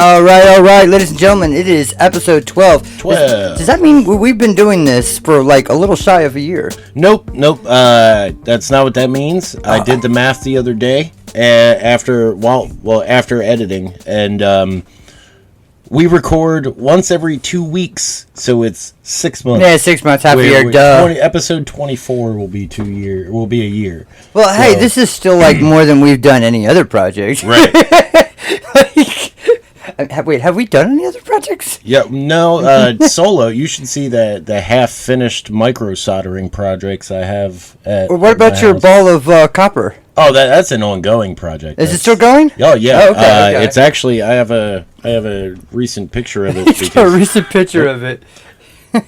All right, ladies and gentlemen, it is episode 12. 12. Does that mean we've been doing this for like a little shy of a year? Nope. That's not what that means. I did the math the other day after editing, and we record once every 2 weeks, so it's 6 months. Yeah, 6 months, half a year. Duh. Episode 24 will be a year. Well, hey, this is still like more than we've done any other project. Right. Have we done any other projects? Yeah, no, solo. You should see the half-finished micro-soldering projects I have at What about your ball of copper? Oh, that's an ongoing project. Is it still going? Oh, yeah. Oh, okay. It's actually, I have a recent picture of it. He's got a recent picture of it.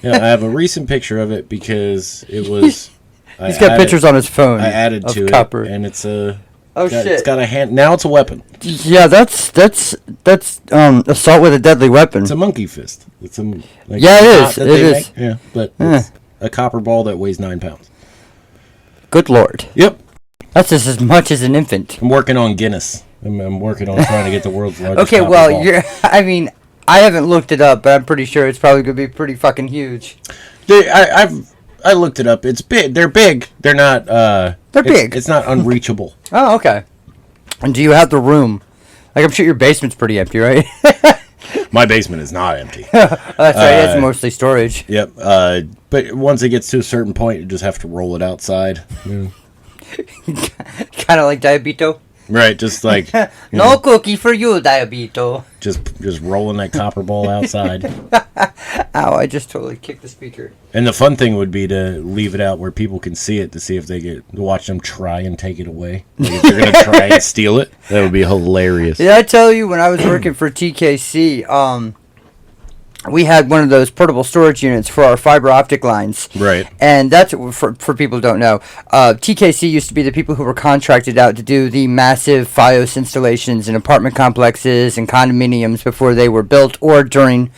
Yeah, I have a recent picture of it because it was... He's got pictures on his phone. I added to copper. It, and it's a... Oh, shit. It's got a hand... Now it's a weapon. Yeah, that's assault with a deadly weapon. It's a monkey fist. It's a... Yeah, it is. It is. Yeah, but it's a copper ball that weighs 9 pounds. Good Lord. Yep. That's just as much as an infant. I'm working on Guinness. I'm working on trying to get the world's largest Okay, well, ball. I haven't looked it up, but I'm pretty sure it's probably going to be pretty fucking huge. I looked it up. It's big. They're big. They're not... They're big. It's not unreachable. Oh, okay. And do you have the room? Like, I'm sure your basement's pretty empty, right? My basement is not empty. That's right. It's mostly storage. Yep. But once it gets to a certain point, you just have to roll it outside. Kind of like Diabito. Right. Just like no cookie for you, Diabito. Just rolling that copper ball outside. Ow! I just totally kicked the speaker. And the fun thing would be to leave it out where people can see it to see if they to watch them try and take it away. Like if they're gonna try and steal it, that would be hilarious. Did I tell you when I was working for TKC? We had one of those portable storage units for our fiber optic lines. Right. And that's, for people who don't know, TKC used to be the people who were contracted out to do the massive FiOS installations in apartment complexes and condominiums before they were built or during,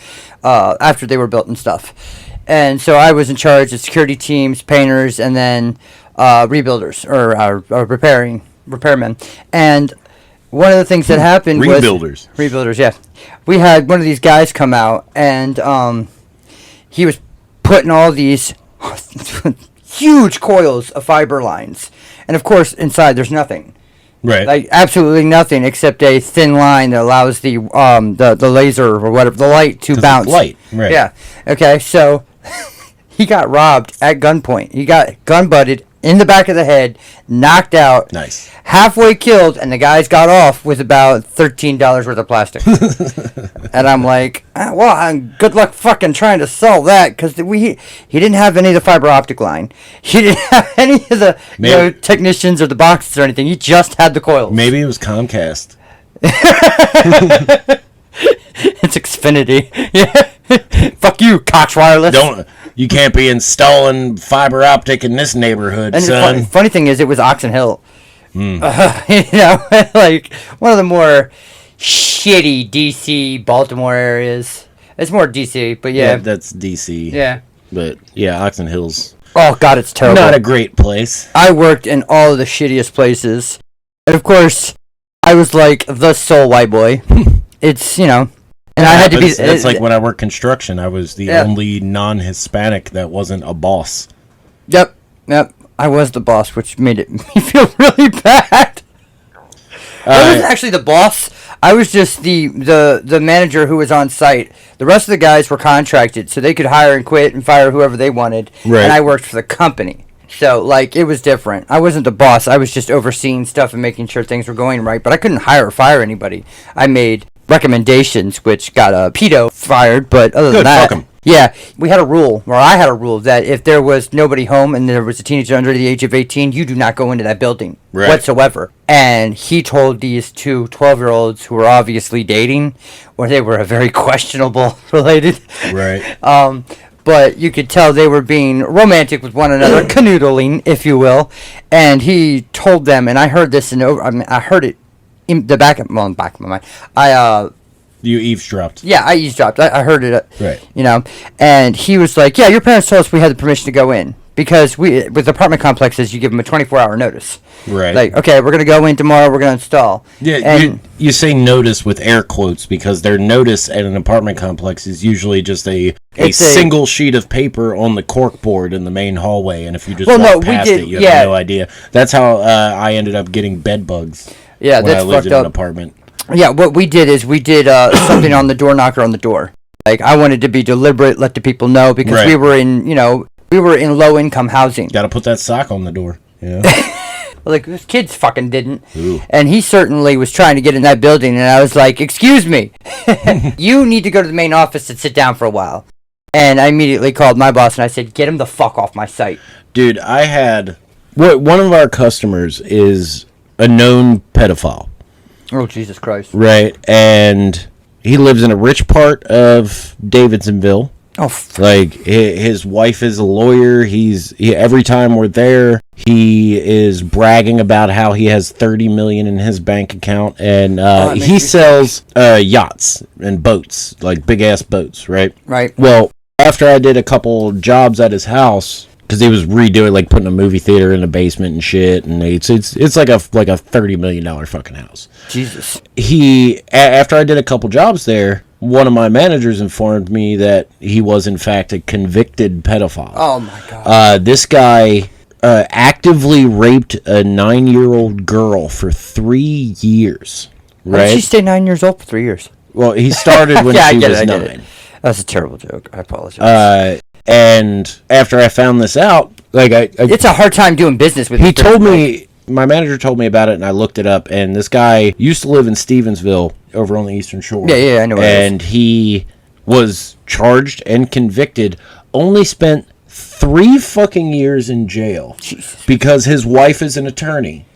after they were built and stuff. And so I was in charge of security teams, painters, and then rebuilders, or repairmen. And one of the things that happened was... Rebuilders, yeah. We had one of these guys come out, and he was putting all these huge coils of fiber lines. And, of course, inside there's nothing. Right. Like, absolutely nothing except a thin line that allows the laser or whatever, the light to bounce. It's light, right. Yeah. Okay, so he got robbed at gunpoint. He got gun-butted in the back of the head, knocked out, nice, halfway killed, and the guys got off with about $13 worth of plastic. And I'm like, good luck fucking trying to sell that, because he didn't have any of the fiber optic line. He didn't have any of the technicians or the boxes or anything. He just had the coils. Maybe it was Comcast. It's Xfinity. Yeah. Fuck you, Cox Wireless. You can't be installing fiber optic in this neighborhood, and son. The funny thing is, it was Oxon Hill. Like one of the more shitty DC Baltimore areas. It's more DC, but yeah. That's DC. Yeah. But yeah, Oxon Hill's... Oh, God, it's terrible. Not a great place. I worked in all of the shittiest places. And, of course, I was like the sole white boy. It's, And I had to be. It's like when I worked construction, I was the only non-Hispanic that wasn't a boss. Yep. I was the boss, which made me feel really bad. I wasn't actually the boss. I was just the manager who was on site. The rest of the guys were contracted, so they could hire and quit and fire whoever they wanted. Right. And I worked for the company. So, it was different. I wasn't the boss. I was just overseeing stuff and making sure things were going right. But I couldn't hire or fire anybody. I made recommendations, which got a pedo fired, but other than that, yeah, we had a rule, or I had a rule, that if there was nobody home and there was a teenager under the age of 18, you do not go into that building whatsoever. And he told these two 12-year-olds who were obviously dating, or they were a very questionable related. Right. But you could tell they were being romantic with one another, canoodling, if you will. And he told them, and I heard this I heard it in the back of my mind. You eavesdropped. Yeah, I eavesdropped. I heard it. Right. And he was like, "Yeah, your parents told us we had the permission to go in." because with apartment complexes, you give them a 24-hour notice. Right. Like, okay, we're gonna go in tomorrow. We're gonna install. Yeah, and you say notice with air quotes because their notice at an apartment complex is usually just a single sheet of paper on the cork board in the main hallway, and if you just walk past it, you have no idea. That's how I ended up getting bed bugs. Yeah, when I lived in an apartment. Yeah, what we did is we did something on the door knocker on the door. Like, I wanted to be deliberate, let the people know, because we were in low income housing. Got to put that sock on the door. Yeah. Like, his kids fucking didn't. Ooh. And he certainly was trying to get in that building, and I was like, excuse me, you need to go to the main office and sit down for a while. And I immediately called my boss, and I said, get him the fuck off my site. Dude, one of our customers is a known pedophile. Oh, Jesus Christ. Right, and he lives in a rich part of Davidsonville. Oh, like his wife is a lawyer. Every time we're there, he is bragging about how he has $30 million in his bank account, and he sells yachts and boats, like big ass boats, right? Right. Well, after I did a couple jobs at his house, because he was redoing, like putting a movie theater in the basement and shit, and it's like a $30 million fucking house. Jesus. After I did a couple jobs there, one of my managers informed me that he was in fact a convicted pedophile. Oh my God. This guy actively raped a 9-year-old girl for 3 years. Right? Why did she stay 9 years old for 3 years? Well, he started when she was 9. That's a terrible joke. I apologize. And after I found this out, like it's a hard time doing business with. He told me, my manager told me about it, and I looked it up. And this guy used to live in Stevensville, over on the Eastern Shore. Yeah, I know. And he was charged and convicted. Only spent 3 fucking years in jail. Jesus. Because his wife is an attorney,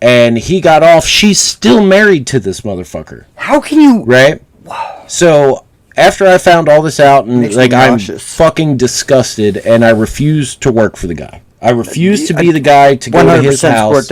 and he got off. She's still married to this motherfucker. How can you? Right. Wow. So after I found all this out, and like I'm fucking disgusted, and I refuse to work for the guy. I refuse to be the guy to go to his house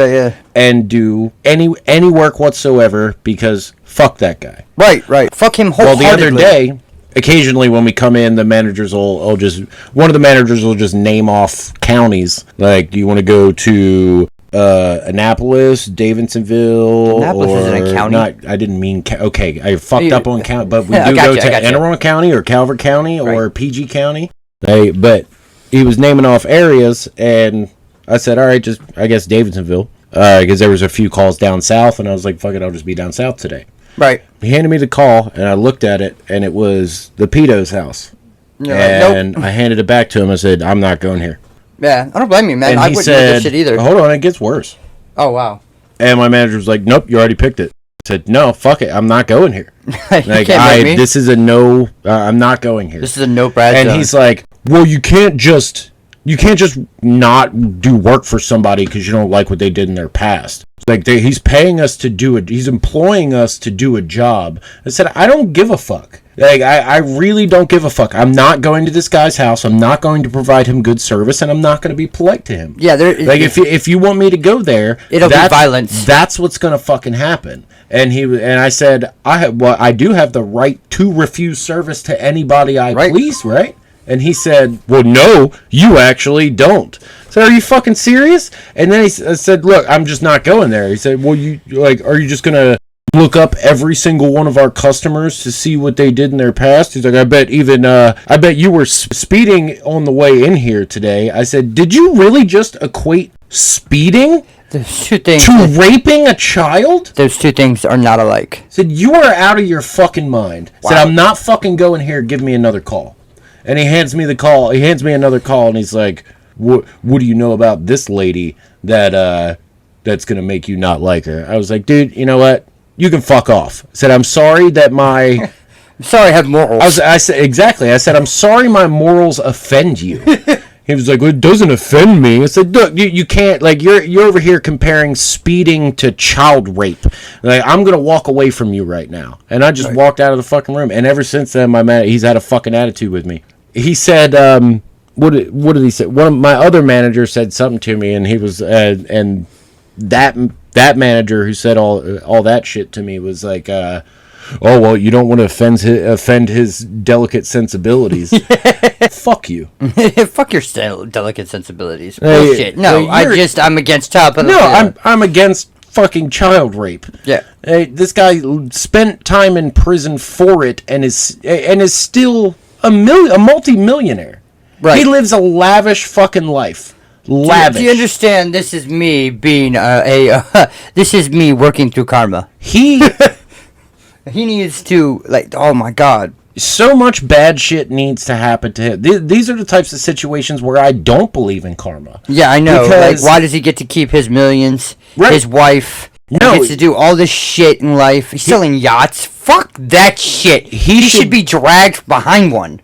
and do any work whatsoever, because fuck that guy. Right. Fuck him wholeheartedly. Well, the other day, occasionally when we come in, the managers will just, one of the managers will just name off counties. Like, do you want to go to Annapolis, Davidsonville, Annapolis isn't a county. Not, I didn't mean okay. I fucked up on county, but we do go to Anne Arundel County or Calvert County or PG County. But he was naming off areas, and I said, all right, just I guess Davidsonville, because there was a few calls down south, and I was like, fuck it, I'll just be down south today. Right. He handed me the call, and I looked at it, and it was the pedo's house. Yeah, and I handed it back to him. I said, I'm not going here. Yeah, I don't blame you, man. And I wouldn't do this shit either. Hold on, it gets worse. Oh, wow. And my manager was like, nope, you already picked it. I said, no, fuck it, I'm not going here. Like, this is a no, I'm not going here. This is a no Brad And he's like, well, you can't just not do work for somebody because you don't like what they did in their past. Like, he's paying us to do it. He's employing us to do a job. I said, I don't give a fuck. Like, I really don't give a fuck. I'm not going to this guy's house. I'm not going to provide him good service, and I'm not going to be polite to him. Yeah, like if you want me to go there, it'll be violence. That's what's going to fucking happen. And I said, I do have the right to refuse service to anybody I please, right? And he said, well, no, you actually don't. So are you fucking serious? And then I said, look, I'm just not going there. He said, well, are you just going to look up every single one of our customers to see what they did in their past? He's like, I bet you were speeding on the way in here today. I said, did you really just equate speeding to raping a child? Those two things are not alike. I said, you are out of your fucking mind. Wow. I said, I'm not fucking going here. Give me another call. And he hands me the call. He hands me another call, and he's like, what do you know about this lady that's going to make you not like her? I was like, dude, you know what? You can fuck off. I said, I'm sorry that I'm sorry I have morals. I said, exactly. I said, I'm sorry my morals offend you. He was like, well, it doesn't offend me. I said, look, you can't, like, you're over here comparing speeding to child rape. Like, I'm going to walk away from you right now. And I just walked out of the fucking room. And ever since then, he's had a fucking attitude with me. He said, what did he say? One of my other managers said something to me, and he was, and that manager who said all that shit to me was like, oh, well, you don't want to offend his delicate sensibilities. Fuck you. Fuck your delicate sensibilities. Bullshit. No, I'm against child pedophilia. No, I'm against fucking child rape. Yeah. This guy spent time in prison for it and is still a multi-millionaire. Right. He lives a lavish fucking life. Lavish. Do you understand? This is me being this is me working through karma. He needs to, like, oh my god. So much bad shit needs to happen to him. These are the types of situations where I don't believe in karma. Yeah, I know. Because, like, why does he get to keep his millions? Right. His wife. No. He gets to do all this shit in life. He's selling yachts. Fuck that shit. He should be dragged behind one.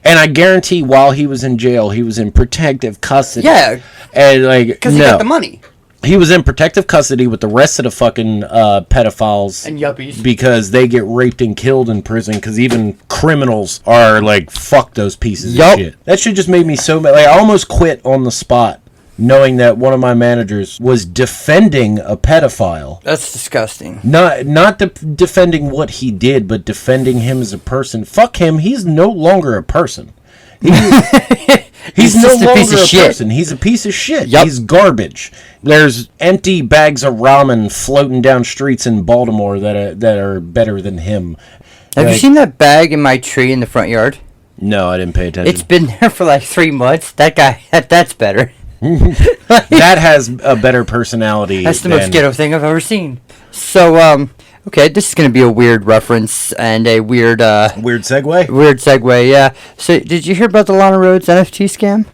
And I guarantee while he was in jail, he was in protective custody. Yeah. And, like, because he got the money. He was in protective custody with the rest of the fucking pedophiles. And yuppies. Because they get raped and killed in prison. Because even criminals are like, fuck those pieces of shit. That shit just made me so mad. Like, I almost quit on the spot, knowing that one of my managers was defending a pedophile. That's disgusting. Not defending what he did, but defending him as a person. Fuck him. He's no longer a person. He's no longer a person. He's a piece of shit. Yep. He's garbage. There's empty bags of ramen floating down streets in Baltimore that are better than him. Have you seen that bag in my tree in the front yard? No, I didn't pay attention. It's been there for like 3 months. That's better. That has a better personality. That's the most ghetto thing I've ever seen. So, okay, this is going to be a weird reference and a weird segue? Weird segue, yeah. So, did you hear about the Lana Rhoades NFT scam?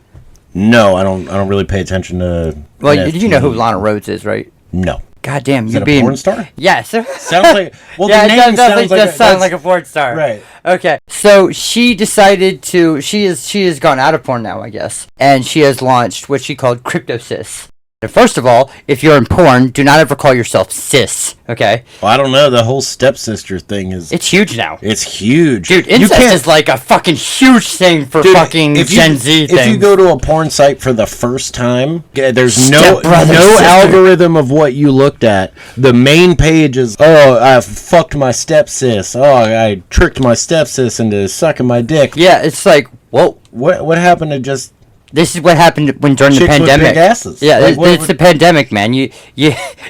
No, I don't really pay attention to Well, you know who Lana Rhoades is, right? No. God damn, you're being a porn star? Yes. Sounds like the name sounds like a porn star. Right. Okay. So she decided to she has gone out of porn now, I guess. And she has launched what she called CryptoSys. First of all, if you're in porn, do not ever call yourself sis, okay? Well, I don't know. The whole stepsister thing is... It's huge now. It's huge. Dude, incest is like a fucking huge thing for fucking Gen Z things. If you go to a porn site for the first time, there's no algorithm of what you looked at. The main page is, oh, I fucked my stepsis. Oh, I tricked my stepsis into sucking my dick. Yeah, it's like, whoa. What happened to just... This is what happened during the pandemic. With big asses. Yeah, it's the pandemic, man. You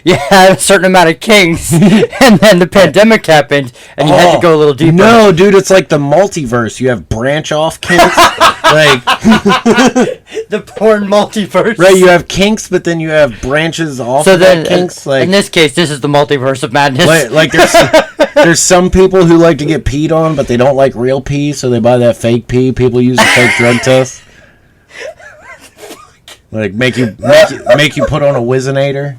had a certain amount of kinks, and then the pandemic happened, and you had to go a little deeper. No, dude, it's like the multiverse. You have branch off kinks, like the porn multiverse. Right, you have kinks, but then you have branches off of that kinks. Like in this case, this is the multiverse of madness. Like there's some people who like to get peed on, but they don't like real pee, so they buy that fake pee. People use a fake drug test. Like make you put on a Whizzinator.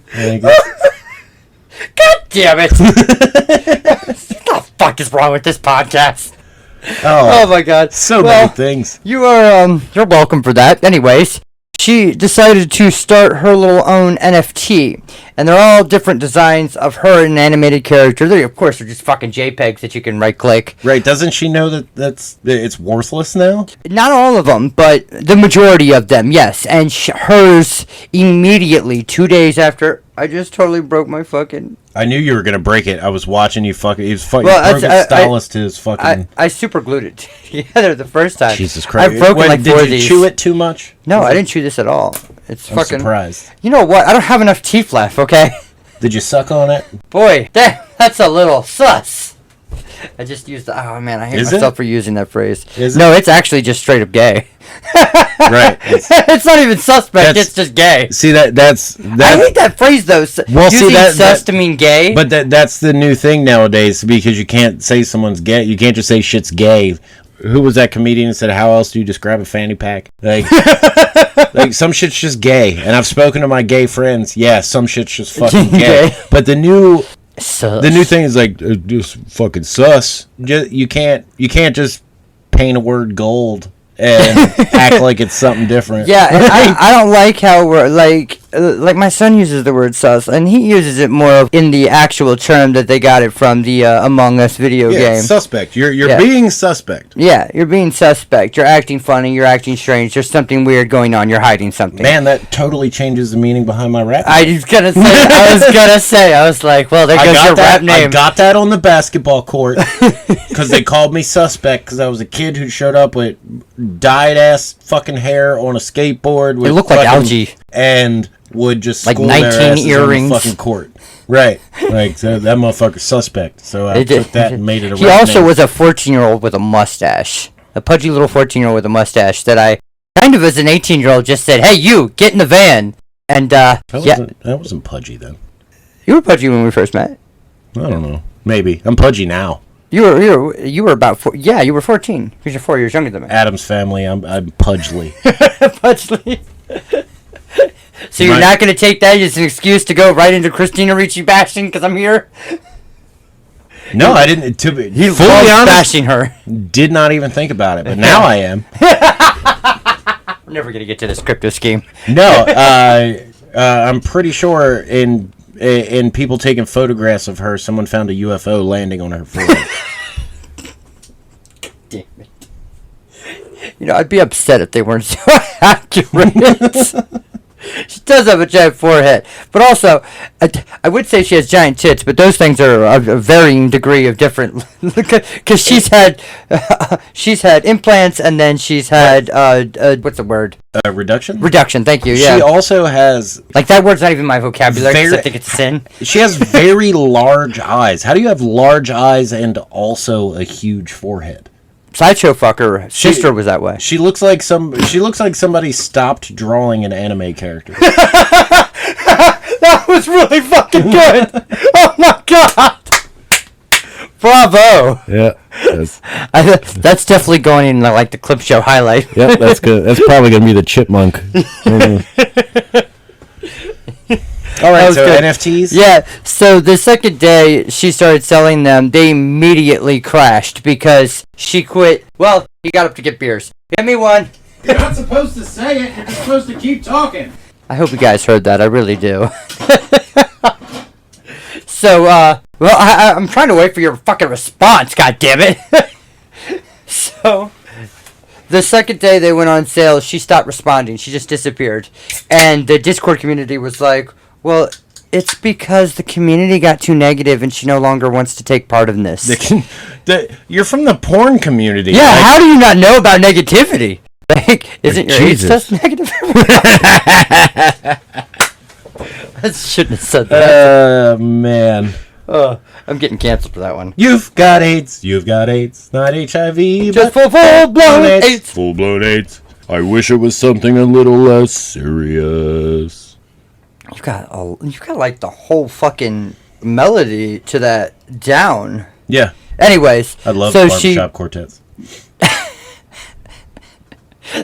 God damn it! What the fuck is wrong with this podcast? Oh my god! So many things. You are you're welcome for that. Anyways, she decided to start her little own NFT, and they're all different designs of her and an animated character. They, of course, are just fucking JPEGs that you can right-click. Right? Doesn't she know that it's worthless now? Not all of them, but the majority of them, yes. And hers immediately, 2 days after. I just totally broke my fucking... I knew you were gonna break it. I was watching you fucking... He was fucking... stylist to his fucking... I super glued it together the first time. Jesus Christ. I've broken like 4 of these. Did you chew it too much? No, I didn't chew this at all. I'm fucking... surprised. You know what? I don't have enough teeth left, okay? Did you suck on it? Boy, that's a little sus. I just used the... Oh, man, I hate myself for using that phrase. No, it's actually just straight up gay. Right. It's not even suspect, it's just gay. See, that's... I hate that phrase, though. Well, using sus to mean gay. But that's the new thing nowadays, because you can't say someone's gay. You can't just say shit's gay. Who was that comedian that said, how else do you describe a fanny pack? Like, like some shit's just gay. And I've spoken to my gay friends. Yeah, some shit's just fucking gay. But the new... Sus. The new thing is like just fucking sus. You can't just paint a word gold and act like it's something different. Yeah, and I don't like how we're like like my son uses the word sus, and he uses it more in the actual term that they got it from the Among Us video game. Suspect. You're being suspect. Yeah, you're being suspect. You're acting funny. You're acting strange. There's something weird going on. You're hiding something. Man, that totally changes the meaning behind my rap name. I was like, well, there goes your rap name. I got that on the basketball court because they called me suspect because I was a kid who showed up with dyed ass fucking hair on a skateboard. It looked like algae. And would just like school 19 their asses earrings on the fucking court. Right. Like, so that motherfucker's suspect. So I took that and made it a He rap also name. was a 14-year-old with a mustache. A pudgy little 14-year-old with a mustache that I, kind of as an 18-year-old, just said, hey, you, get in the van. And, That wasn't pudgy then. You were pudgy when we first met. I don't know. Maybe. I'm pudgy now. You were about you were 14 because you're 4 years younger than me. Adam's family, I'm pudgely. Pudgely. So you're not going to take that as an excuse to go right into Christina Ricci bashing because I'm here? No, I didn't. To be He fully loves honest, bashing her. did not even think about it, but now I am. We're never going to get to this crypto scheme. No, I'm pretty sure in people taking photographs of her, someone found a UFO landing on her forehead. Damn it. You know, I'd be upset if they weren't so accurate. She does have a giant forehead. But also, I would say she has giant tits, but those things are a varying degree of different. Because she's had implants, and then she's had, what's the word? Reduction? Reduction, thank you, yeah. She also has... Like, that word's not even my vocabulary, because I think it's sin. She has very large eyes. How do you have large eyes and also a huge forehead? Sideshow fucker sister was that way. She looks like somebody stopped drawing an anime character. That was really fucking good. Oh my god. Bravo. Yeah. That's definitely going in like the clip show highlight. Yep, that's good. That's probably gonna be the chipmunk. All right, so good. NFTs? Yeah, so the second day she started selling them, they immediately crashed because she quit. Well, he got up to get beers. Get me one. You're not supposed to say it. You're just supposed to keep talking. I hope you guys heard that. I really do. So, I'm trying to wait for your fucking response, God damn it. So, the second day they went on sale, she stopped responding. She just disappeared. And the Discord community was like, well, it's because the community got too negative and she no longer wants to take part in this. You're from the porn community. Yeah, right? how do you not know about negativity? Like, isn't your age test negative? I shouldn't have said that. Man. I'm getting canceled for that one. You've got AIDS. You've got AIDS. Not HIV, Just but for full-blown AIDS. Full-blown AIDS. I wish it was something a little less serious. You've got like the whole fucking melody to that down. Yeah. Anyways, I love so barbershop quartets.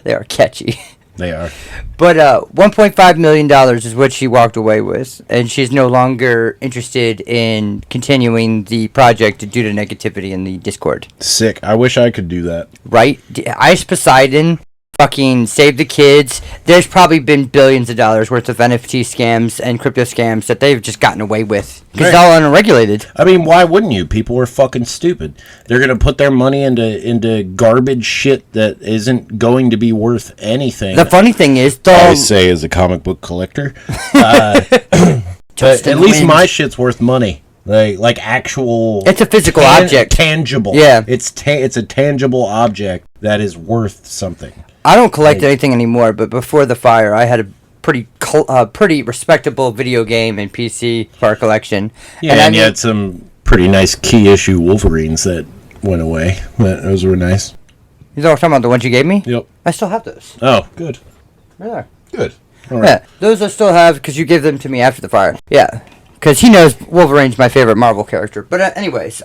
They are catchy. They are. But $1.5 million is what she walked away with, and she's no longer interested in continuing the project due to negativity in the Discord. Sick. I wish I could do that. Right? Ice Poseidon, fucking Save the Kids. There's probably been billions of dollars worth of NFT scams and crypto scams that they've just gotten away with. Because it's all unregulated. I mean, why wouldn't you? People are fucking stupid. They're going to put their money into garbage shit that isn't going to be worth anything. The funny thing is, though... I say as a comic book collector. But at least my shit's worth money. Like actual... It's a physical object. Tangible. Yeah. It's a tangible object that is worth something. I don't collect anything anymore, but before the fire, I had a pretty respectable video game and PC for our collection. Yeah, and you had some pretty nice key issue Wolverines that went away. Those were nice. You know what I'm talking about, the ones you gave me? Yep. I still have those. Oh, good. Right there. Good. All right. Yeah, those I still have because you gave them to me after the fire. Yeah, because he knows Wolverine's my favorite Marvel character. But anyways,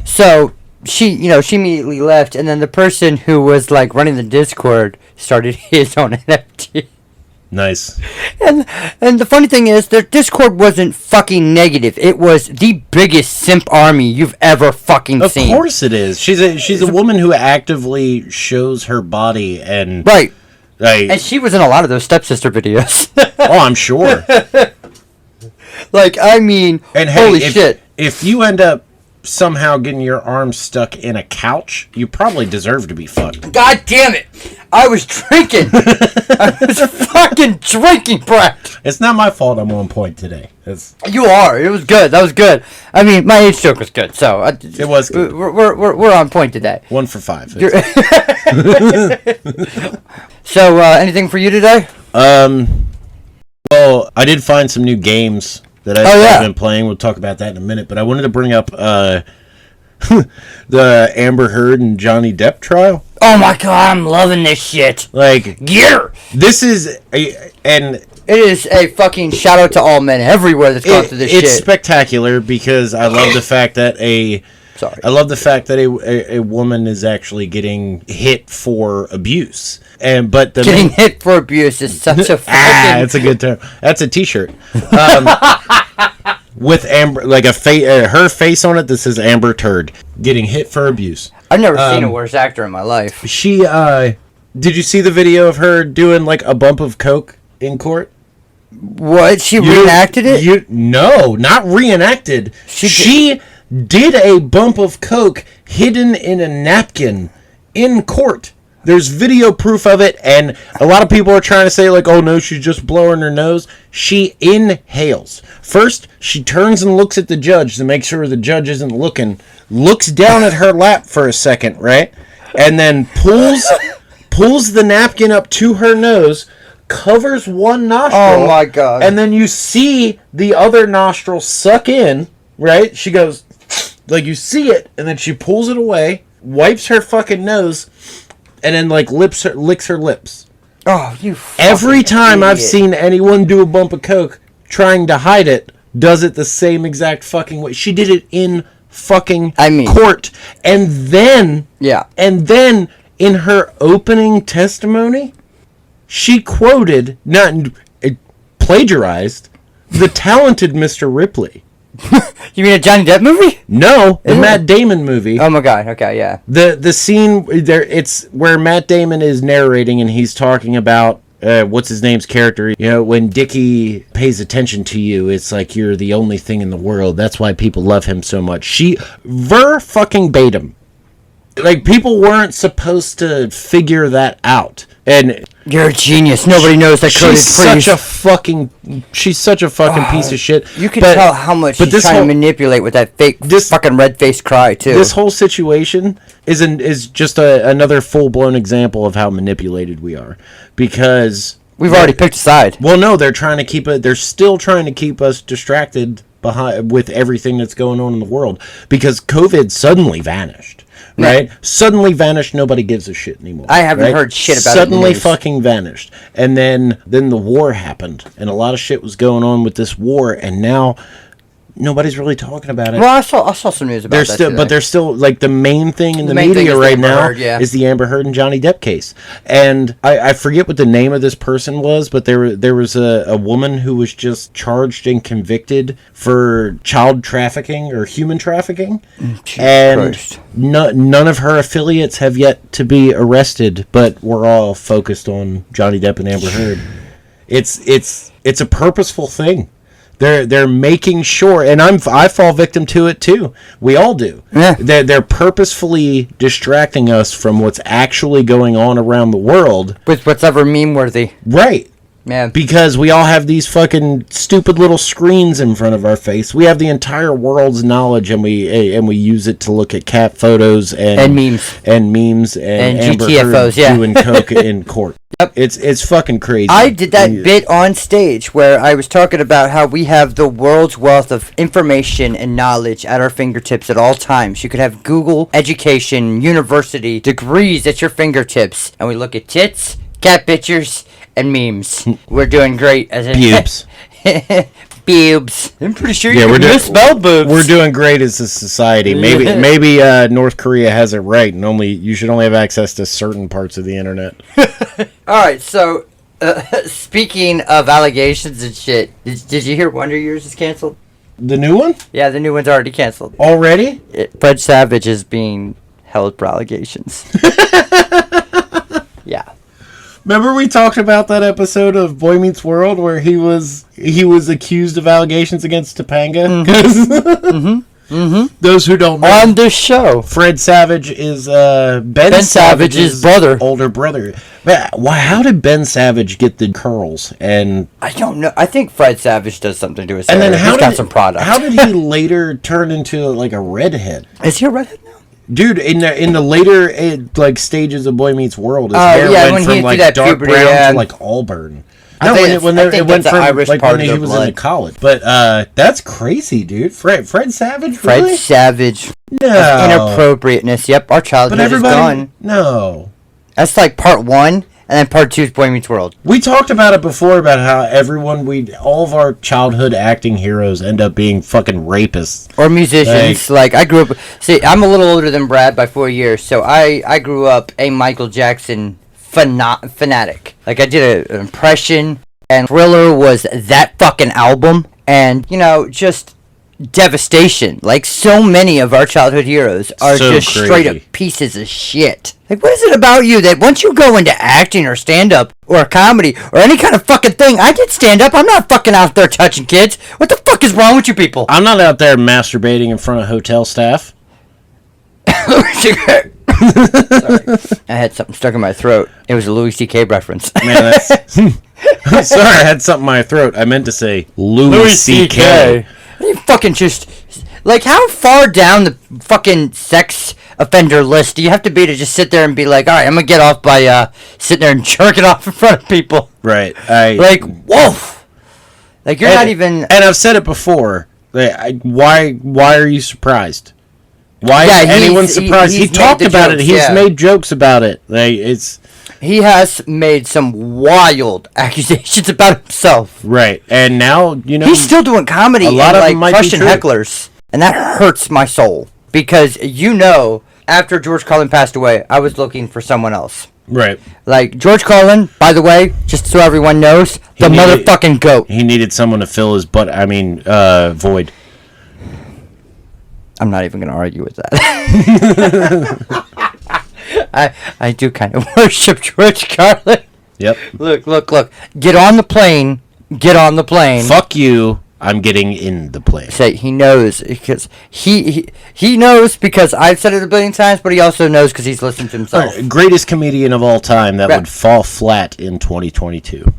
so... She immediately left, and then the person who was, like, running the Discord started his own NFT. Nice. And the funny thing is, their Discord wasn't fucking negative. It was the biggest simp army you've ever fucking seen. Of course it is. She's a woman who actively shows her body and... Right. And she was in a lot of those stepsister videos. Oh, I'm sure. Like, I mean, And holy hey, shit. if you end up somehow getting your arm stuck in a couch, you probably deserve to be fucked. God damn it. I was drinking. I was fucking drinking, Brett. It's not my fault I'm on point today. You are. It was good. That was good. I mean, my age joke was good, so It was good. We're on point today. 1 for 5. So, anything for you today? Well, I did find some new games that I've been playing. We'll talk about that in a minute. But I wanted to bring up the Amber Heard and Johnny Depp trial. Oh my god, I'm loving this shit. Like, Yeah. this is It is a fucking shout out to all men everywhere that's gone through this shit. It's spectacular because I love the fact that a woman is actually getting hit for abuse. But getting hit for abuse is such a fucking... it's a good term. That's a T-shirt. With Amber, like her face on it that says Amber Turd, getting hit for abuse. I've never seen a worse actor in my life. She, did you see the video of her doing like a bump of coke in court? What? She reenacted it? No, not reenacted. She did a bump of coke hidden in a napkin in court. There's video proof of it, and a lot of people are trying to say, like, oh no, she's just blowing her nose. She inhales. First, she turns and looks at the judge to make sure the judge isn't looking, looks down at her lap for a second, right? And then pulls the napkin up to her nose, covers one nostril. Oh my god. And then you see the other nostril suck in, right? She goes, like, you see it, and then she pulls it away, wipes her fucking nose, and then like licks her lips. Oh, you Every time idiot. I've seen anyone do a bump of coke trying to hide it, does it the same exact fucking way. She did it in fucking court. And then in her opening testimony, she quoted, not plagiarized, the talented Mr. Ripley. You mean a Johnny Depp movie? No, the Matt Damon movie. Oh my god, okay, yeah. The scene there, it's where Matt Damon is narrating and he's talking about what's his name's character. You know, when Dickie pays attention to you, it's like you're the only thing in the world. That's why people love him so much. She fucking bait him. Like, people weren't supposed to figure that out. And you're a genius. Nobody knows that code is She's such a fucking piece of shit. You can tell how much she's trying to manipulate with that fucking red-faced cry, too. This whole situation is just another full-blown example of how manipulated we are. Because we've already picked a side. Well, no, they're still trying to keep us distracted with everything that's going on in the world. Because COVID suddenly vanished. Right? Suddenly vanished. Nobody gives a shit anymore. I haven't heard shit about it. Suddenly fucking vanished. And then the war happened. And a lot of shit was going on with this war. And now nobody's really talking about it. Well, I saw some news about that But they're still, like, the main thing in the media right now is the Amber Heard and Johnny Depp case. And I forget what the name of this person was, but there was a woman who was just charged and convicted for child trafficking or human trafficking. And none of her affiliates have yet to be arrested, but we're all focused on Johnny Depp and Amber Heard. It's a purposeful thing. They're making sure, and I fall victim to it too. We all do. Yeah. They're purposefully distracting us from what's actually going on around the world. With what's ever meme-worthy. Right. Man. Because we all have these fucking stupid little screens in front of our face. We have the entire world's knowledge, and we use it to look at cat photos and memes and Amber GTFOs, Heard doing coke in court. Yep. It's fucking crazy. I did that bit on stage where I was talking about how we have the world's wealth of information and knowledge at our fingertips at all times. You could have Google, education, university, degrees at your fingertips, and we look at tits, cat pictures, and memes. We're doing great as pubes. Boobs. I'm pretty sure you can misspell boobs. We're doing great as a society. Maybe North Korea has it right, and you should only have access to certain parts of the internet. All right, so speaking of allegations and shit, did you hear Wonder Years is canceled? The new one? Yeah, the new one's already canceled. Already? Fred Savage is being held for allegations. Yeah. Remember we talked about that episode of Boy Meets World where he was accused of allegations against Topanga? Those who don't know, on this show, Fred Savage is Ben Savage's brother, older brother. Man, how did Ben Savage get the curls? And I don't know. I think Fred Savage does something to his hair. and then He's got some product. How did he later turn into like a redhead? Is he a redhead now? Dude, in the later like stages of Boy Meets World, his hair went from like dark puberty, brown to like auburn. No, it went from Irish like part when of he was blood. in college. But that's crazy, dude. Fred Savage, Fred really? Savage. No. Inappropriateness. Yep, our childhood is gone. No. That's like part 1, and then part 2 is Boy Meets World. We talked about it before about how all of our childhood acting heroes end up being fucking rapists. Or musicians. Like I grew up. See, I'm a little older than Brad by 4 years, so I grew up a Michael Jackson fanatic. Like I did an impression, and Thriller was that fucking album, and just devastation. Like so many of our childhood heroes are So just straight crazy. up pieces of shit. Like what is it about you that once you go into acting or stand up or comedy or any kind of fucking thing, I did stand up, I'm not fucking out there touching kids. What the fuck is wrong with you people? I'm not out there masturbating in front of hotel staff. Sorry. I had something stuck in my throat. It was a Louis C.K. reference. Man, that's... I'm sorry, I had something in my throat. I meant to say Louis C.K. You fucking just... Like, how far down the fucking sex offender list do you have to be to just sit there and be like, alright, I'm gonna get off by sitting there and jerking off in front of people? Right. Like, whoa! Like, you're not even... And I've said it before. Why are you surprised? Why is anyone surprised? He talked about it. He's made jokes about it. He has made some wild accusations about himself. Right. And now, he's still doing comedy a lot and, of them might be crushing true. hecklers. And that hurts my soul. Because, after George Carlin passed away, I was looking for someone else. Right. Like, George Carlin, by the way, just so everyone knows, motherfucking GOAT. He needed someone to fill his void. I'm not even going to argue with that. I do kind of worship George Carlin. Yep. Look. Get on the plane. Fuck you. I'm getting in the plane. Say he knows because he knows because I've said it a billion times, but he also knows because he's listened to himself. Greatest comedian of all time that would fall flat in 2022.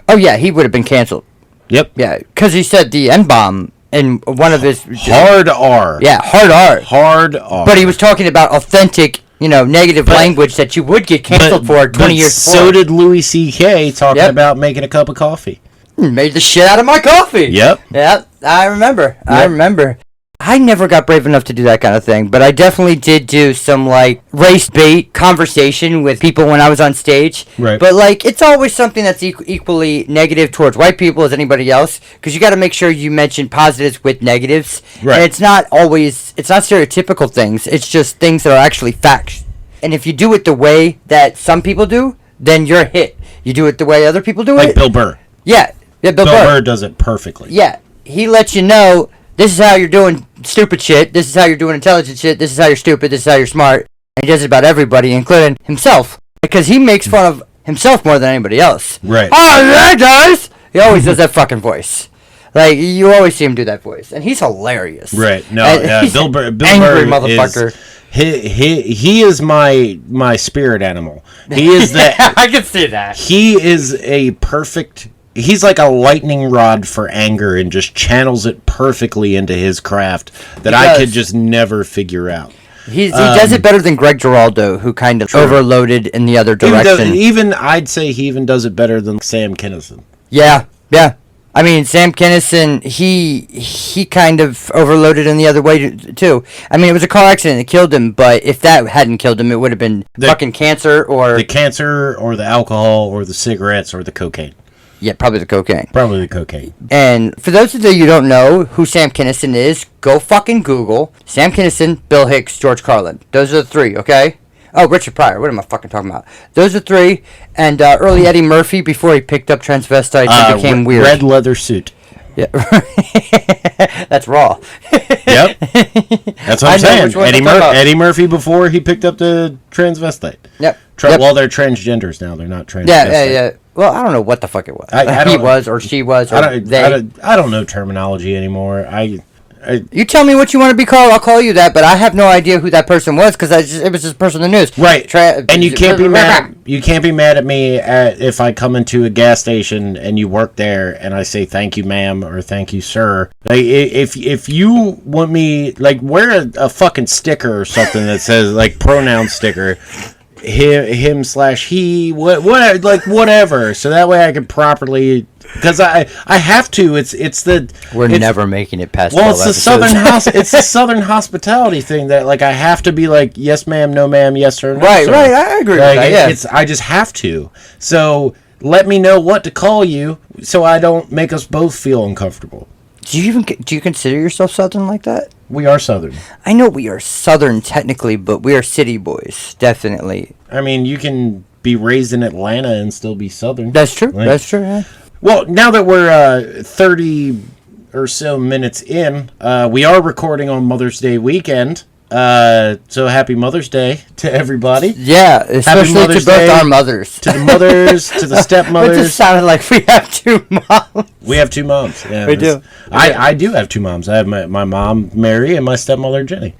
Oh yeah, he would have been canceled. Yep. Yeah, because he said the N-bomb in one of his hard R. Yeah, hard R. Hard R. But he was talking about authentic, negative language that you would get canceled for 20 years before. So did Louis C.K. talking about making a cup of coffee. Made the shit out of my coffee. Yep. Yep. I remember. Yep. I never got brave enough to do that kind of thing, but I definitely did do some race bait conversation with people when I was on stage. Right. But it's always something that's equally negative towards white people as anybody else, because you got to make sure you mention positives with negatives. Right. And it's not stereotypical things. It's just things that are actually facts. And if you do it the way that some people do, then you're a hit. You do it the way other people do it. Like Bill Burr. Yeah. Bill Burr does it perfectly. Yeah. He lets you know, this is how you're doing stupid shit, this is how you're doing intelligent shit, this is how you're stupid, this is how you're smart. And he does it about everybody, including himself. Because he makes fun of himself more than anybody else. Right. Oh, yeah, guys! He always does that fucking voice. You always see him do that voice. And he's hilarious. Right. No, Bill Burr angry motherfucker. He is my spirit animal. He is that. I can see that. He is a perfect... He's like a lightning rod for anger and just channels it perfectly into his craft that I could just never figure out. He does it better than Greg Giraldo, who kind of overloaded in the other direction. I'd say he even does it better than Sam Kinison. Yeah. I mean, Sam Kinison, he kind of overloaded in the other way too. I mean, it was a car accident that killed him, but if that hadn't killed him, it would have been fucking cancer or... The cancer or the alcohol or the cigarettes or the cocaine. Yeah, probably the cocaine. Probably the cocaine. And for those of you who don't know who Sam Kinison is, go fucking Google Sam Kinison, Bill Hicks, George Carlin. Those are the three, okay? Oh, Richard Pryor. What am I fucking talking about? Those are three. And early Eddie Murphy before he picked up transvestites and became weird. Red leather suit. Yeah. That's raw. Yep. That's what I'm saying. Eddie Murphy before he picked up the transvestite. Yep. Well, they're transgenders now. They're not transvestite. Yeah. Well, I don't know what the fuck it was. He was or she was or I they. don't know terminology anymore. You tell me what you want to be called, I'll call you that. But I have no idea who that person was because it was just a person in the news. Right. And you can't be mad. You can't be mad at me if I come into a gas station and you work there and I say thank you, ma'am, or thank you, sir. Like if you want me, like, wear a fucking sticker or something that says like pronoun sticker. Him/he, whatever. So that way I can properly, because I have to. We're never making it past. Well, it's the Southern hospitality thing that like I have to be like yes ma'am, no ma'am, yes sir, no right, sir. Right. I agree with that. Yeah. I just have to. So let me know what to call you so I don't make us both feel uncomfortable. Do you consider yourself Southern like that? We are Southern. I know we are Southern technically, but we are city boys, definitely. I mean, you can be raised in Atlanta and still be Southern. That's true. Right? That's true. Yeah. Well, now that we're 30 or so minutes in, we are recording on Mother's Day weekend. So happy Mother's Day to everybody. Yeah, especially to both our mothers. To the mothers, to the stepmothers. It just sounded like we have two moms. We have two moms. Yeah, we do. I do have two moms. I have my mom, Mary, and my stepmother, Jenny.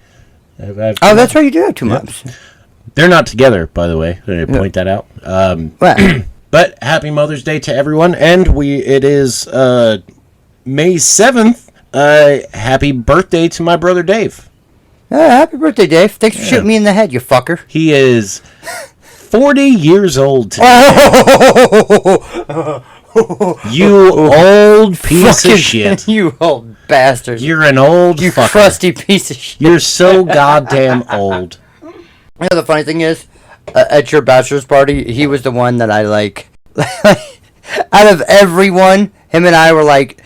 That's right, you do have two moms. They're not together, by the way. I didn't point that out. But happy Mother's Day to everyone. And it is May 7th. Happy birthday to my brother, Dave. Happy birthday, Dave. Thanks for shooting me in the head, you fucker. He is 40 years old today. You old piece of shit. You old bastard. You're an old You fucker. crusty piece of shit. You're so goddamn old. You know, the funny thing is, at your bachelor's party, he was the one that I like. Out of everyone, him and I were like...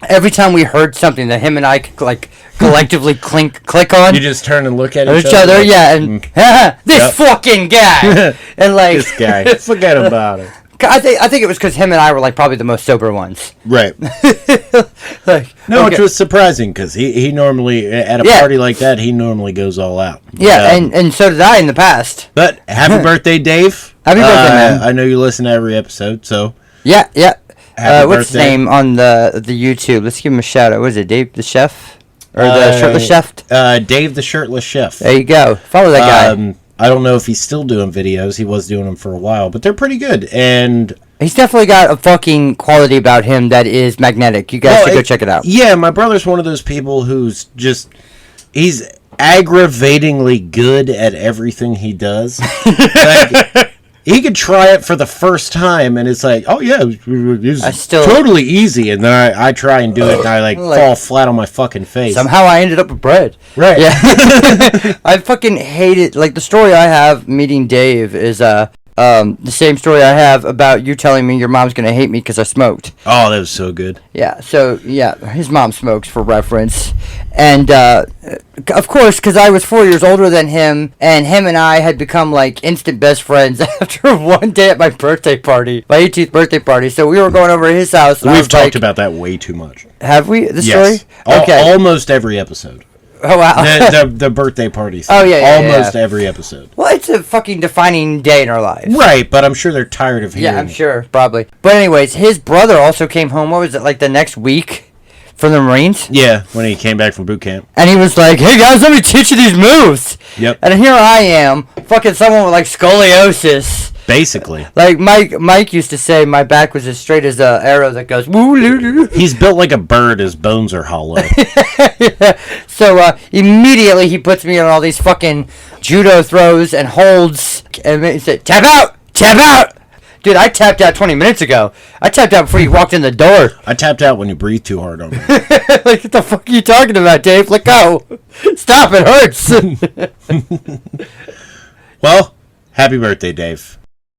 Every time we heard something that him and I could, like, collectively click on, you just turn and look at each other, like, yeah, and this fucking guy, and like this guy, forget about it. I think it was because him and I were like probably the most sober ones, right? Which was surprising because he normally at a party like that he normally goes all out. Yeah, and so did I in the past. But happy birthday, Dave! Happy birthday, man! I know you listen to every episode, so yeah. What's birthday. his name on the YouTube? Let's give him a shout out. Was it Dave the Chef? Or the Shirtless Chef? Dave the Shirtless Chef. There you go. Follow that guy. I don't know if he's still doing videos. He was doing them for a while, but they're pretty good. And he's definitely got a fucking quality about him that is magnetic. You guys should go check it out. Yeah, my brother's one of those people who's just... He's aggravatingly good at everything he does. Like... He could try it for the first time, and it's like, oh, yeah, it's totally easy. And then I try and do it, and I, fall flat on my fucking face. Somehow I ended up with bread. Right. Yeah. I fucking hate it. Like, the story I have meeting Dave is the same story I have about you telling me your mom's going to hate me because I smoked. Oh, that was so good. Yeah, so, his mom smokes for reference. And, of course, because I was 4 years older than him, and him and I had become, like, instant best friends after one day at my birthday party, my 18th birthday party. So we were going over to his house. And We've talked about that way too much. Have we? The yes. story? Okay. Almost every episode. Oh, wow. The birthday parties. Oh, yeah. Almost every episode. Well, it's a fucking defining day in our lives. Right, but I'm sure they're tired of hearing it. Yeah, I'm sure. Probably. But anyways, his brother also came home, what was it, like the next week from the Marines? Yeah, when he came back from boot camp. And he was like, hey, guys, let me teach you these moves. Yep. And here I am, fucking someone with, like, scoliosis. Basically. Like Mike used to say, my back was as straight as an arrow that goes woo. He's built like a bird. His bones are hollow. Yeah. So immediately he puts me on all these fucking judo throws and holds, and he said, tap out. Dude, I tapped out 20 minutes ago. I tapped out before you walked in the door. I tapped out when you breathe too hard on me. Like, what the fuck are you talking about, Dave? Let go. Stop, it hurts. Well, happy birthday, Dave.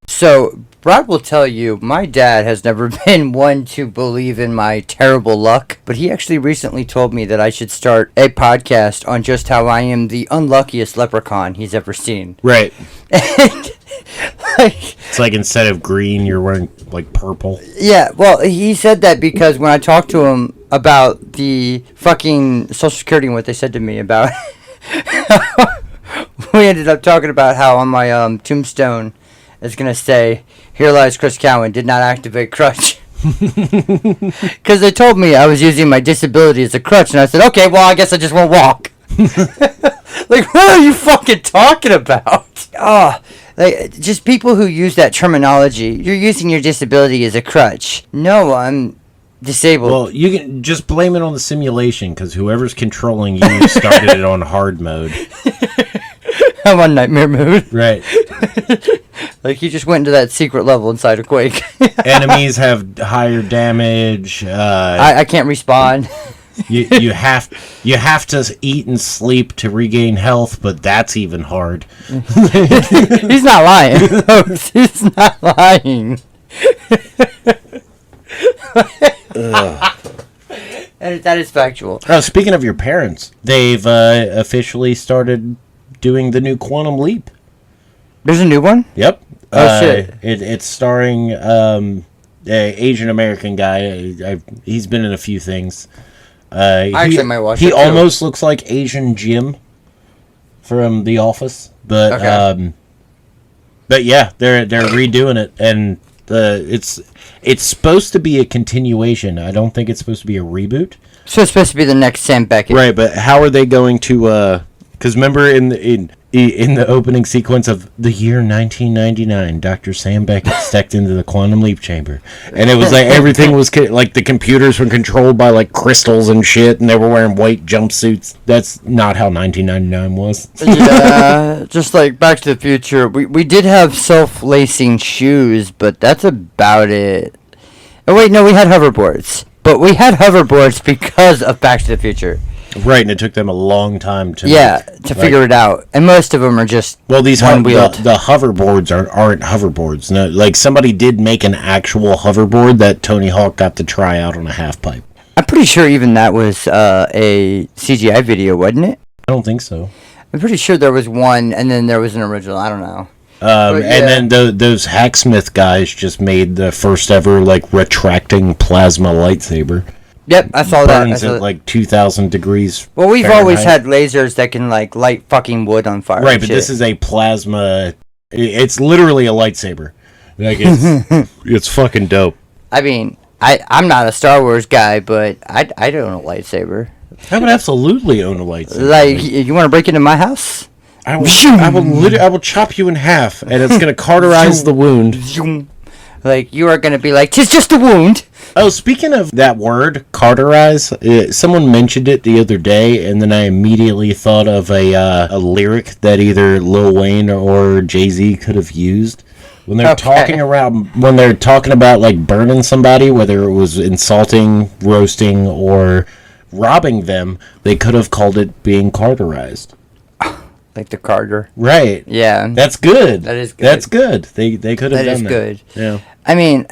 So, Brad will tell you, my dad has never been one to believe in my terrible luck, but he actually recently told me that I should start a podcast on just how I am the unluckiest leprechaun he's ever seen. Right. And, it's like instead of green, you're wearing, like, purple. Yeah, well, he said that because when I talked to him about the fucking Social Security and what they said to me about. We ended up talking about how on my tombstone it's gonna say, "Here lies Chris Cowan, did not activate crutch." Because they told me I was using my disability as a crutch, and I said, "Okay, well, I guess I just won't walk." Like, what are you fucking talking about? Oh, like, just people who use that terminology. You're using your disability as a crutch. No, I'm disabled. Well, you can just blame it on the simulation, because whoever's controlling you started it on hard mode. I'm on nightmare mode. Right. Like, you just went into that secret level inside of Quake. Enemies have higher damage. I can't respawn. You have to eat and sleep to regain health, but that's even hard. He's not lying, folks. He's not lying. And that is factual. Oh, speaking of your parents, they've officially started doing the new Quantum Leap. There's a new one? Yep. Oh, shit. It's starring an Asian American guy. He's been in a few things. I actually might watch it, He too. almost looks like Asian Jim from The Office, but Okay. but yeah, they're redoing it, and it's supposed to be a continuation. I don't think it's supposed to be a reboot. So it's supposed to be the next Sam Beckett. Right, but how are they going to? Because remember in the opening sequence of the year 1999, Dr. Sam Beckett stepped into the Quantum Leap chamber, and it was like everything was like the computers were controlled by like crystals and shit, and they were wearing white jumpsuits. That's not how 1999 was. Yeah, just like Back to the Future. We did have self-lacing shoes, but that's about it. Oh wait, no, we had hoverboards. But we had hoverboards because of Back to the Future. Right, and it took them a long time to figure it out, and most of them are just these one-wheeled. the hoverboards aren't hoverboards. No, like somebody did make an actual hoverboard that Tony Hawk got to try out on a half pipe. I'm pretty sure even that was a CGI video, wasn't it? I don't think so. I'm pretty sure there was one, and then there was an original. I don't know. And then those hacksmith guys just made the first ever like retracting plasma lightsaber. Yep, I saw that. Burns at like 2,000 degrees. Well, we've Fahrenheit. always had lasers that can like light fucking wood on fire. Right, but this is a plasma. It's literally a lightsaber. Like it's fucking dope. I mean, I'm not a Star Wars guy, but I don't own a lightsaber. I would absolutely own a lightsaber. Like, you want to break into my house? I will chop you in half, and it's gonna cauterize the wound. Like, you are gonna be like, 'tis just a wound. Oh, speaking of that word, cauterize, someone mentioned it the other day, and then I immediately thought of a lyric that either Lil Wayne or Jay-Z could have used. When they're when they're talking about like burning somebody, whether it was insulting, roasting, or robbing them, they could have called it being cauterized. Like the Carter. Right. Yeah. That's good. That is good. That's good. They could have done that. That is good. Yeah. I mean,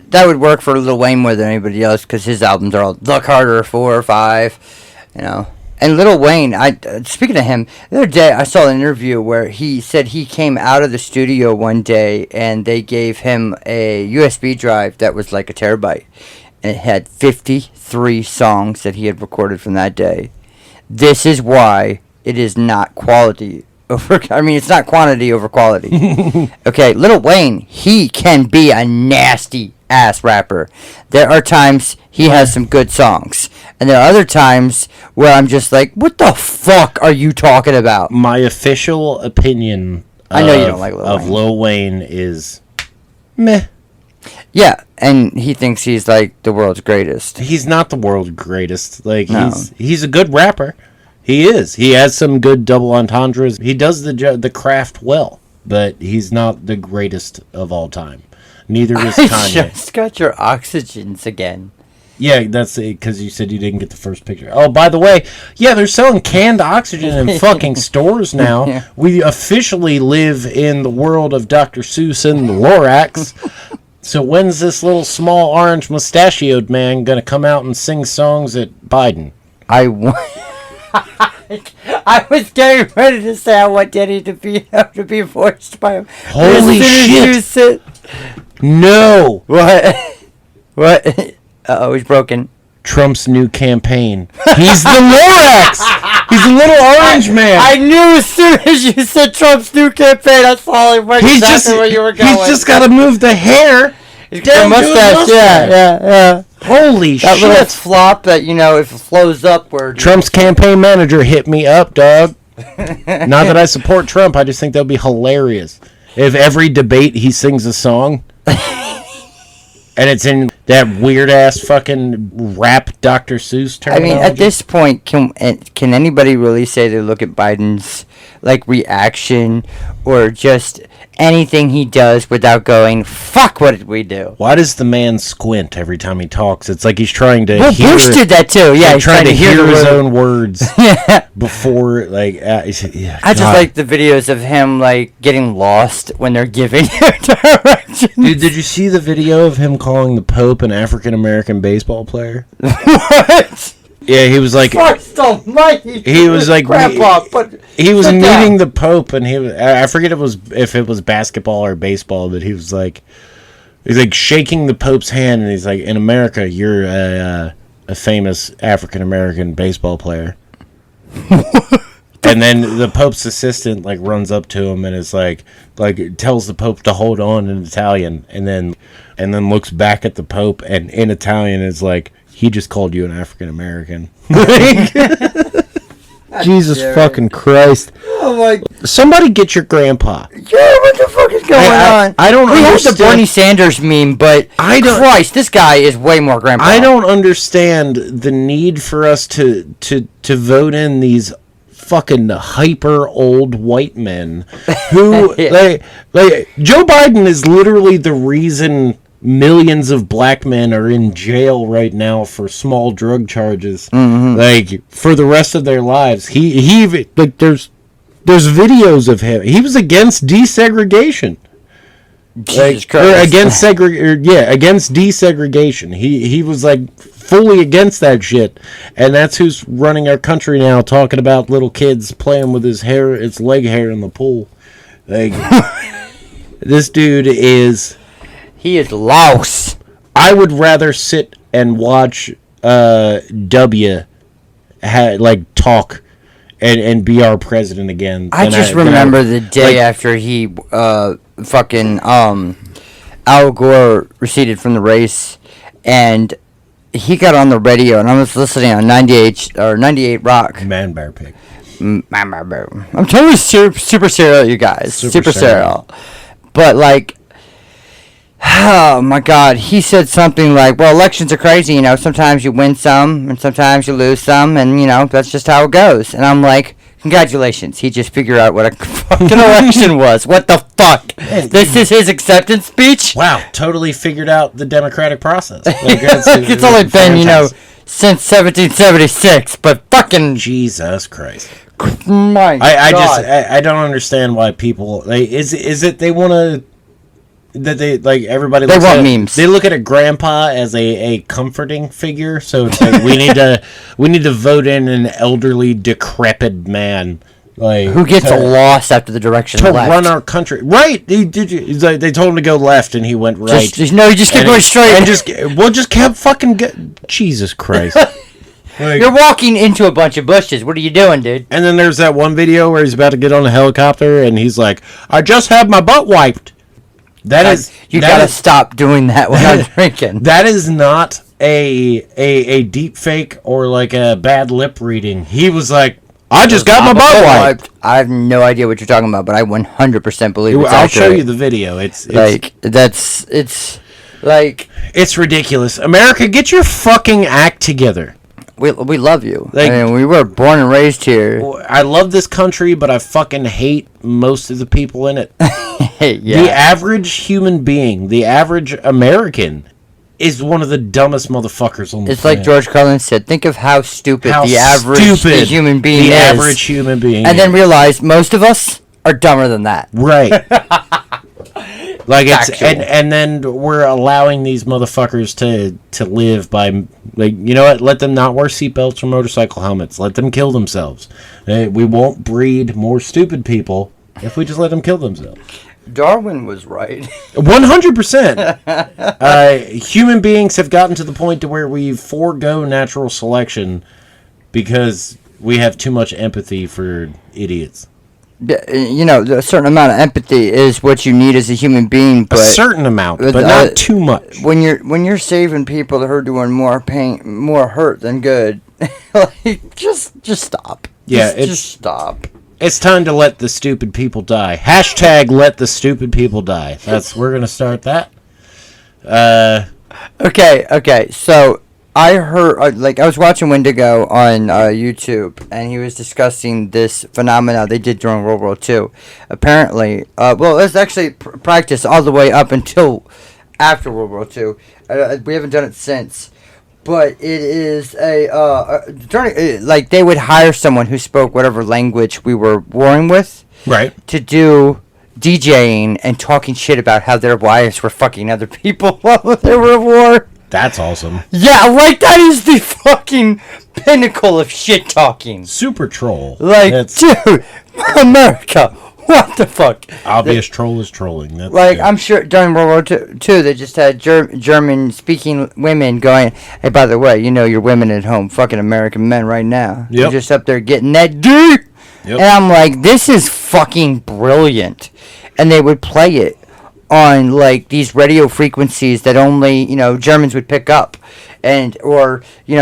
that would work for Lil Wayne more than anybody else because his albums are all The Carter 4 or 5, you know. And Lil Wayne, speaking of him, the other day I saw an interview where he said he came out of the studio one day and they gave him a USB drive that was like a terabyte. And it had 53 songs that he had recorded from that day. This is why it is not quality over... I mean, it's not quantity over quality. Okay, Lil Wayne, he can be a nasty-ass rapper. There are times he has some good songs. And there are other times where I'm just like, what the fuck are you talking about? My official opinion I know you don't like Lil of Wayne. Lil Wayne is meh. Yeah, and he thinks he's like the world's greatest. He's not the world's greatest. Like No. he's a good rapper. He is. He has some good double entendres. He does the craft well, but he's not the greatest of all time. Neither is I Kanye. just got your oxygens again. Yeah, that's it, because you said you didn't get the first picture. Oh, by the way, yeah, they're selling canned oxygen in fucking stores now. Yeah. We officially live in the world of Dr. Seuss and the Lorax. So when's this little small orange mustachioed man going to come out and sing songs at Biden? I was getting ready to say I want Denny to be voiced by him. Holy shit! No! What? What? Uh-oh, he's broken. Trump's new campaign. He's the Lorax. He's a little orange man. I knew as soon as you said Trump's new campaign, I saw exactly where you were going. He's just got to move the hair. He's got a mustache. Yeah. Holy that shit. little flop that, if it flows upward. Trump's campaign manager hit me up, dog. Not that I support Trump, I just think that would be hilarious. If every debate he sings a song... And it's in that weird-ass fucking rap Dr. Seuss terminology. I mean, at this point, can anybody really say they look at Biden's, reaction or just anything he does without going, fuck, what did we do? Why does the man squint every time he talks? It's like he's trying to hear... Bush did that, too. Yeah, he's trying to hear his own words before, I just like the videos of him, getting lost when they're giving directions. Dude, did you see the video of him calling the Pope an African-American baseball player? What? Yeah, he was like... Christ almighty! He was like... Grandpa, he was meeting the Pope, and I forget if it was basketball or baseball, but he was like... He's like shaking the Pope's hand, and he's like, in America, you're a famous African-American baseball player. And then the Pope's assistant runs up to him and is like tells the Pope to hold on in Italian, and then looks back at the Pope and in Italian is like, he just called you an African American. Jesus fucking Christ! Oh my! Somebody get your grandpa. Yeah, what the fuck is going on? I don't. We have the Bernie Sanders meme, but I don't. Christ, this guy is way more grandpa. I don't understand the need for us to vote in these fucking hyper old white men who Joe Biden is literally the reason millions of black men are in jail right now for small drug charges, for the rest of their lives. He there's videos of him. He was against desegregation. Jesus Christ. Against desegregation. He was fully against that shit, and that's who's running our country now, talking about little kids playing with his leg hair in the pool. This dude is... He is louse. I would rather sit and watch W talk and be our president again. I just remember the day after he Al Gore receded from the race, and he got on the radio, and I was listening on 98 Rock. Man Bear Pig. I'm totally super serial, you guys. Super serial. But oh my God, he said something like, well, elections are crazy, sometimes you win some and sometimes you lose some, and that's just how it goes. And I'm like, congratulations, he just figured out what a fucking election was. What the fuck? This is his acceptance speech? Wow, totally figured out the democratic process. It's only been, since 1776, but fucking... Jesus Christ. My God. I don't understand why people... Is it they want to... That they everybody. They want memes. They look at a grandpa as a comforting figure, so it's we need to vote in an elderly, decrepit man who gets lost after the direction to left. run our country. Right? They told him to go left, and he went right. He just kept going straight, and just kept fucking. Jesus Christ! You're walking into a bunch of bushes. What are you doing, dude? And then there's that one video where he's about to get on a helicopter, and he's like, "I just had my butt wiped." You gotta stop doing that when I'm drinking. That is not a deep fake or a bad lip reading. He was like, I just got my butt wiped. I have no idea what you're talking about, but I 100% believe it's I'll accurate. show you the video. It's ridiculous. America, get your fucking act together. We love you. We were born and raised here. I love this country, but I fucking hate most of the people in it. Yeah. The average human being, the average American, is one of the dumbest motherfuckers on the planet. It's like George Carlin said, think of how stupid the average human being is. The average human being. And then realize most of us are dumber than that. Right. And then we're allowing these motherfuckers to live by you know what? Let them not wear seatbelts or motorcycle helmets. Let them kill themselves. We won't breed more stupid people if we just let them kill themselves. Darwin was right. 100%. Human beings have gotten to the point to where we forego natural selection because we have too much empathy for idiots. You know, a certain amount of empathy is what you need as a human being, but A certain amount, but not too much. when you're saving people that are doing more pain, more hurt than good, like just stop. Yeah, just stop. It's time to let the stupid people die. Hashtag let the stupid people die. We're gonna start that. Okay. So I heard, I was watching Wendigo on YouTube, and he was discussing this phenomena they did during World War II. Apparently, it was actually practiced all the way up until after World War II. We haven't done it since. But it is they would hire someone who spoke whatever language we were warring with. Right. To do DJing and talking shit about how their wives were fucking other people while they were at war. That's awesome. Yeah, that is the fucking pinnacle of shit talking. Super troll. Dude, America, what the fuck? Obvious troll is trolling. That's good. good. I'm sure during World War II, they just had German-speaking women going, hey, by the way, you know your women at home fucking American men right now. Yep. They're just up there getting that dick. Yep. And I'm like, this is fucking brilliant. And they would play it on these radio frequencies that only Germans would pick up, or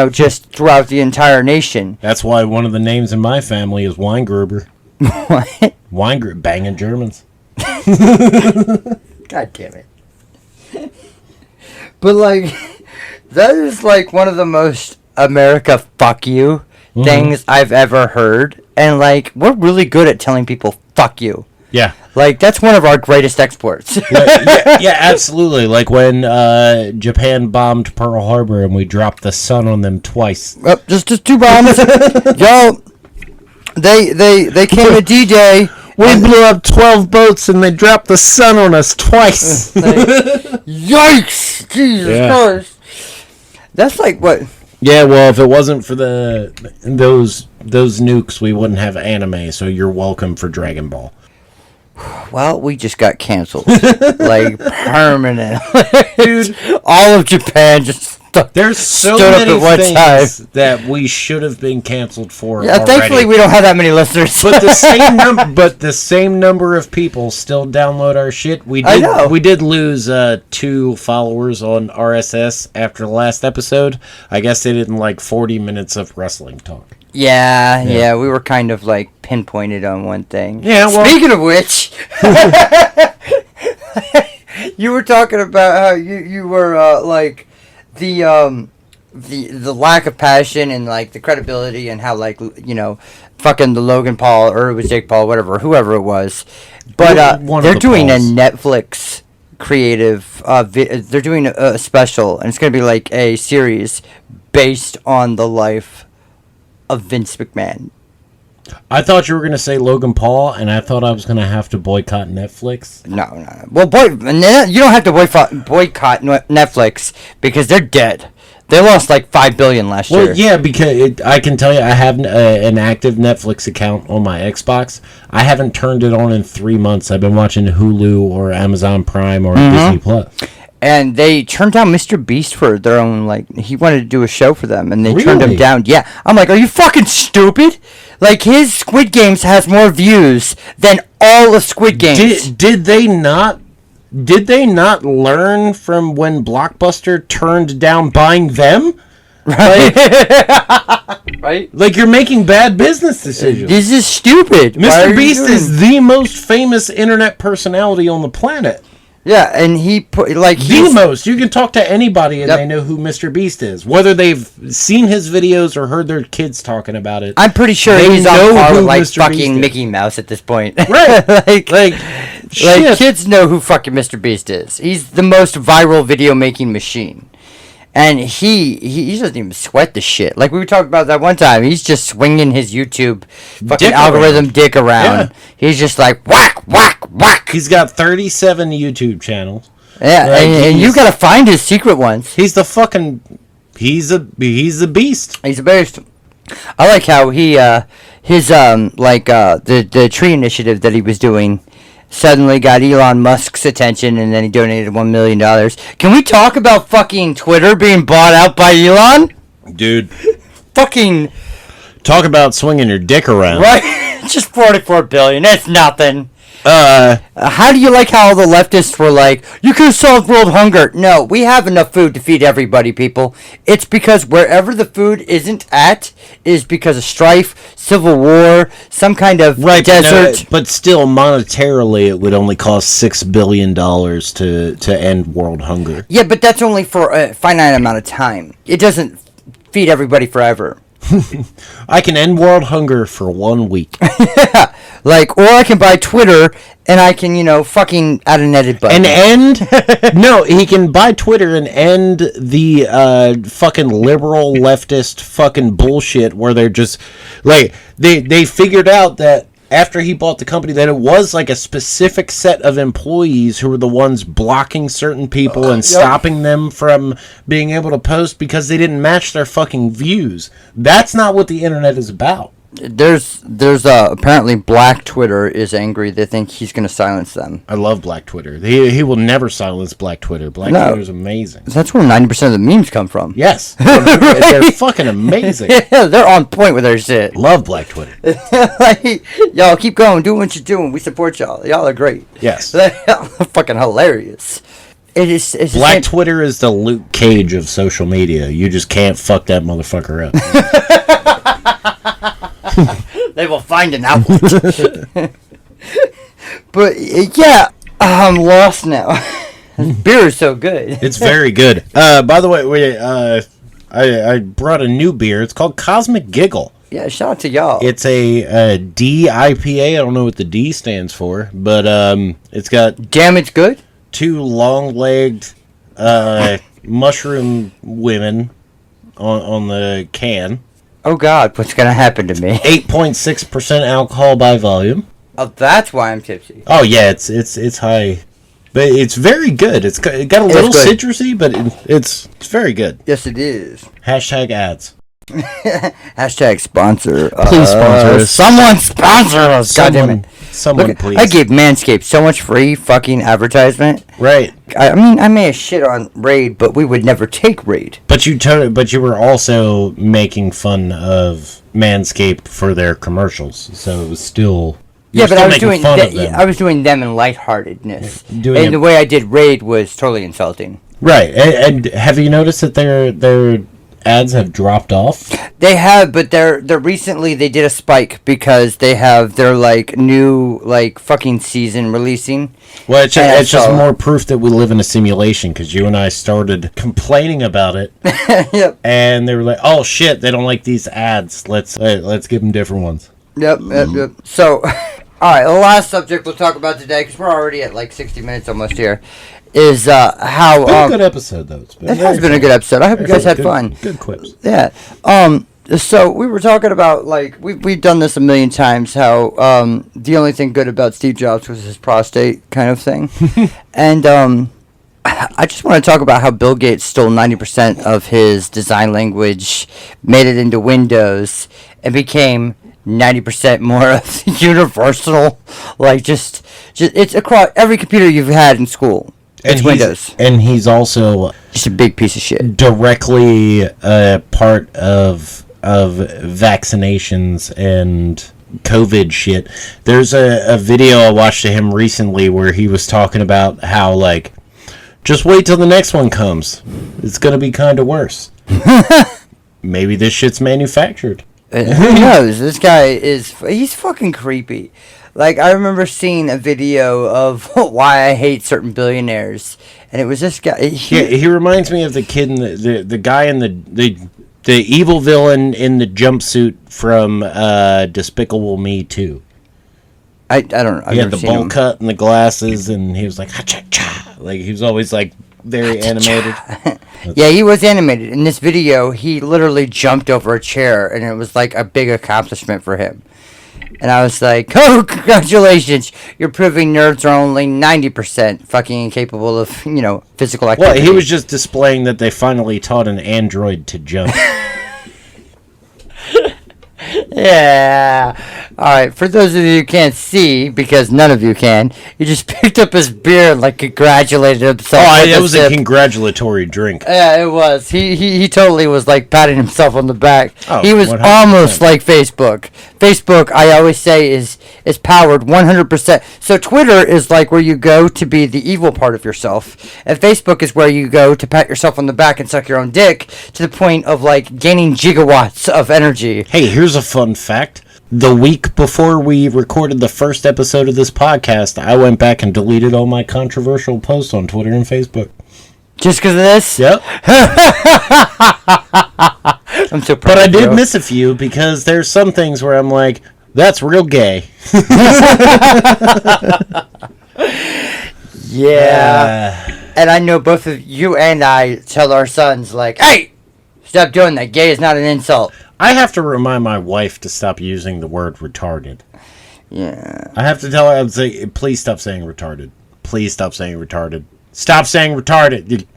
just throughout the entire nation. That's why one of the names in my family is Weingruber. What? Weingruber, banging Germans. God damn it! But that is one of the most America fuck you things I've ever heard, and we're really good at telling people fuck you. Yeah. That's one of our greatest exports. yeah, absolutely. Like when Japan bombed Pearl Harbor and we dropped the sun on them twice. Just 2 bombs. Yo, they came to D-Day. We blew up 12 boats and they dropped the sun on us twice. Yikes! Jesus Christ. That's what... Yeah, well, if it wasn't for those nukes, we wouldn't have anime, so you're welcome for Dragon Ball. Well, we just got canceled. Permanent. Dude, all of Japan just There's so many things that we should have been canceled for already. Thankfully we don't have that many listeners. But the same number of people still download our shit. We did lose 2 followers on RSS after the last episode. I guess they didn't like 40 minutes of wrestling talk. Yeah, we were kind of pinpointed on one thing. Yeah, well, speaking of which, you were talking about how you were the lack of passion and the credibility and how fucking the Logan Paul, or it was Jake Paul, whoever it was, but they're doing a Netflix creative they're doing a special, and it's gonna be a series based on the life of Vince McMahon. I thought you were going to say Logan Paul, and I thought I was going to have to boycott Netflix. No. Well, you don't have to boycott Netflix because they're dead. They lost $5 billion last year. Well, yeah, because I can tell you I have an active Netflix account on my Xbox. I haven't turned it on in 3 months. I've been watching Hulu or Amazon Prime or Disney Plus. And they turned down Mr. Beast for their own, he wanted to do a show for them, and they turned him down. Yeah. I'm are you fucking stupid? His Squid Games has more views than all of Squid Games. Did they not learn from when Blockbuster turned down buying them? Right. Right? You're making bad business decisions. This is stupid. Mr. Beast is the most famous internet personality on the planet. Yeah, and he put the most. You can talk to anybody and they know who Mr. Beast is, whether they've seen his videos or heard their kids talking about it. I'm pretty sure he's on par with fucking Mickey Mouse at this point. Right? Kids know who fucking Mr. Beast is. He's the most viral video making machine. And he doesn't even sweat the shit. We were talking about that one time. He's just swinging his YouTube fucking algorithm dick around. Yeah. He's just whack, whack, whack. He's got 37 YouTube channels. Yeah, and you gotta find his secret ones. He's the fucking... He's a beast. He's a beast. I like how he, the tree initiative that he was doing, suddenly got Elon Musk's attention, and then he donated $1 million. Can we talk about fucking Twitter being bought out by Elon? Dude. Fucking... Talk about swinging your dick around. Right? Just $44 billion. That's nothing. Uh, How do you like how all the leftists were like, you can solve world hunger? No, we have enough food to feed everybody, people. It's because wherever the food isn't at is because of strife, civil war, some kind of desert. but still, monetarily, it would only cost $6 billion to end world hunger. Yeah, but that's only for a finite amount of time. It doesn't feed everybody forever. I can end world hunger for 1 week. Like, or I can buy Twitter and I can, fucking add an edit button. And end? No, he can buy Twitter and end the fucking liberal leftist fucking bullshit where they're just like they figured out that after he bought the company that it was like a specific set of employees who were the ones blocking certain people and stopping them from being able to post because they didn't match their fucking views. That's not what the internet is about. There's apparently Black Twitter is angry. They think he's going to silence them. I love Black Twitter. He will never silence Black Twitter. Twitter is amazing. That's where 90% of the memes come from. Yes. They're fucking amazing. Yeah, they're on point with their shit. Love Black Twitter. Like, y'all keep going, do what you're doing. We support y'all. Y'all are great. Yes. They're fucking hilarious. It's Black Twitter is the Luke Cage of social media. You just can't fuck that motherfucker up. They will find an outlet. But yeah, I'm lost now. Beer is so good. It's very good. By the way, I brought a new beer. It's called Cosmic Giggle. Yeah, shout out to y'all. It's a D IPA. I don't know what the D stands for, but it's got Damn, it's good. 2 long-legged mushroom women on the can. Oh God, what's gonna happen to me? 8.6% alcohol by volume. Oh, that's why I'm tipsy. Oh yeah, it's high, but it's very good. It got a little citrusy, but it's very good. Yes, it is. Hashtag ads. Hashtag sponsor. Please sponsor us. Someone sponsor us. God damn it. Someone, Look, please. I gave Manscaped so much free fucking advertisement. Right. I mean, I may have shit on Raid, but we would never take Raid. But you were also making fun of Manscaped for their commercials, so it was still. Yeah, but I was doing fun of them. I was doing them in lightheartedness, Doing and the way I did Raid was totally insulting. Right, and have you noticed that their ads have dropped off? They have, but they're recently they did a spike because they have their like new like fucking season releasing. Well, it's just more proof that we live in a simulation because you and I started complaining about it. Yep. And they were like, "Oh shit, they don't like these ads. Let's give them different ones." Yep. So, all right, the last subject we'll talk about today because we're already at like 60 minutes almost here. Is how been a good episode though. It has been a good episode. I hope you guys had fun. Good quips. Yeah. So we were talking about like we've done this a million times. How the only thing good about Steve Jobs was his prostate kind of thing, and I just want to talk about how Bill Gates stole 90% of his design language, made it into Windows, and became 90% more of the universal. Like just it's across every computer you've had in school. It's Windows. And he's also just a big piece of shit. Directly part of vaccinations and COVID shit. There's a video I watched of him recently where he was talking about how, like, just wait till the next one comes. It's going to be kind of worse. Maybe this shit's manufactured. Who knows? This guy he's fucking creepy. Like, I remember seeing a video of why I hate certain billionaires, and it was this guy. He reminds me of the kid in the guy in the evil villain in the jumpsuit from Despicable Me 2. I don't know. He had the bowl cut and the glasses, and he was like, ha-cha-cha. Like, he was always, like, very animated. Yeah, he was animated. In this video, he literally jumped over a chair, and it was, like, a big accomplishment for him. And I was like, oh, congratulations. You're proving nerds are only 90% fucking incapable of, physical activity. Well, he was just displaying that they finally taught an android to jump. Yeah. Alright, for those of you who can't see, because none of you can, he just picked up his beer and, like, congratulated himself. It was a congratulatory drink. Yeah, it was. He totally was, like, patting himself on the back. Oh, he was 100%. almost like Facebook. Facebook, I always say, is powered 100%. So Twitter is, like, where you go to be the evil part of yourself. And Facebook is where you go to pat yourself on the back and suck your own dick to the point of, like, gaining gigawatts of energy. Hey, here's a fun fact. The week before we recorded the first episode of this podcast, I went back and deleted all my controversial posts on Twitter and Facebook. Just because of this? Yep. I'm so proud But I of did you. miss a few because there's some things where I'm like, that's real gay. Yeah. And I know both of you and I tell our sons, like, hey, stop doing that. Gay is not an insult. I have to remind my wife to stop using the word retarded. Yeah. I have to tell her, I would say, please stop saying retarded. Please stop saying retarded. Stop saying retarded.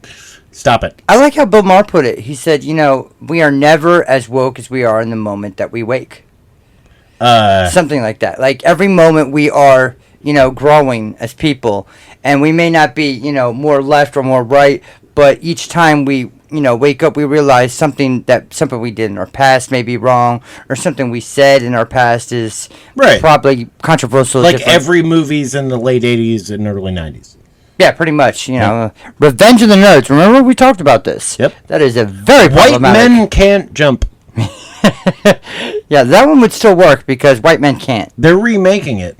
Stop it. I like how Bill Maher put it. He said, you know, we are never as woke as we are in the moment that we wake. Something like that. Like, every moment we are, you know, growing as people. And we may not be, you know, more left or more right. But each time we, you know, wake up, we realize something we did in our past may be wrong. Or something we said in our past is probably controversial. Like every movie's in the late 80s and early 90s. Yeah, pretty much. You know, Revenge of the Nerds. Remember we talked about this? Yep. That is a very White problematic. men can't jump. Yeah, that one would still work because white men can't. They're remaking it.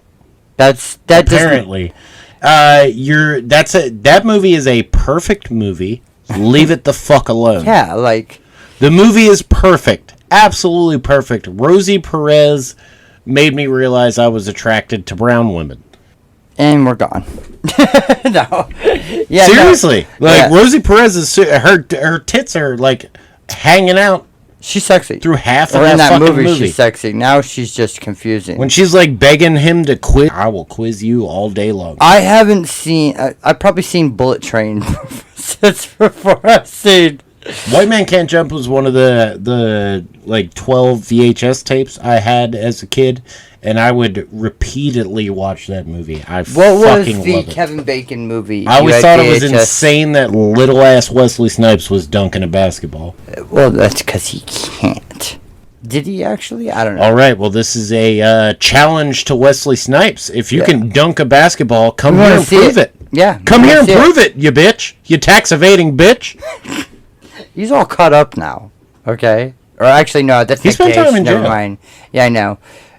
That Apparently. That movie is a perfect movie. Leave it the fuck alone. Yeah, like the movie is perfect. Absolutely perfect. Rosie Perez made me realize I was attracted to brown women. And we're gone. No. Yeah. Seriously. No. Like Yeah. Rosie Perez is her tits are like hanging out. She's sexy. Through half of or in that fucking movie, she's sexy. Now she's just confusing. When she's like begging him to quiz, I will quiz you all day long. I haven't seen. I've probably seen Bullet Train since before I've seen. White Man Can't Jump was one of the like 12 VHS tapes I had as a kid, and I would repeatedly watch that movie. What fucking was the love it. Kevin Bacon movie? I always You thought had it was VHS? insane that little ass Wesley Snipes was dunking a basketball. Well, that's because he can't. Did he actually? I don't know. All right, well, this is a challenge to Wesley Snipes. If you can dunk a basketball, come here and prove it. Yeah. Come here and prove it, you bitch. You tax evading bitch. He's all caught up now. Okay. Or actually, no, that's He Nick spent Cage. time in Never jail. mind. Yeah, I know.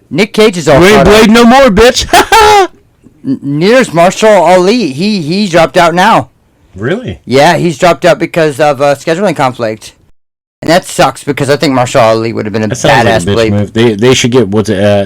Nick Cage is all You ain't caught up. blade no more, bitch. Near's Marshall Ali. He dropped out now. Really? Yeah, he's dropped out because of scheduling conflict. And that sucks because I think Marshall Ali would have been a That sounds badass like a bitch blade. move. They should get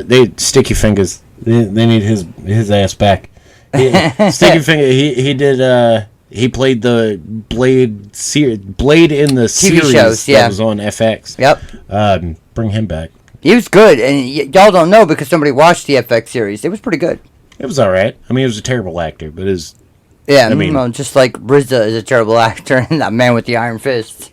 they Sticky Fingers. They need his ass back. Sticky Finger. He did. He played the Blade in the series shows, that was on FX. Yep. Bring him back. He was good, and y'all don't know because somebody watched the FX series. It was pretty good. It was all right. I mean, he was a terrible actor, but his. Yeah, I mean, well, just like RZA is a terrible actor and that man with the iron fist.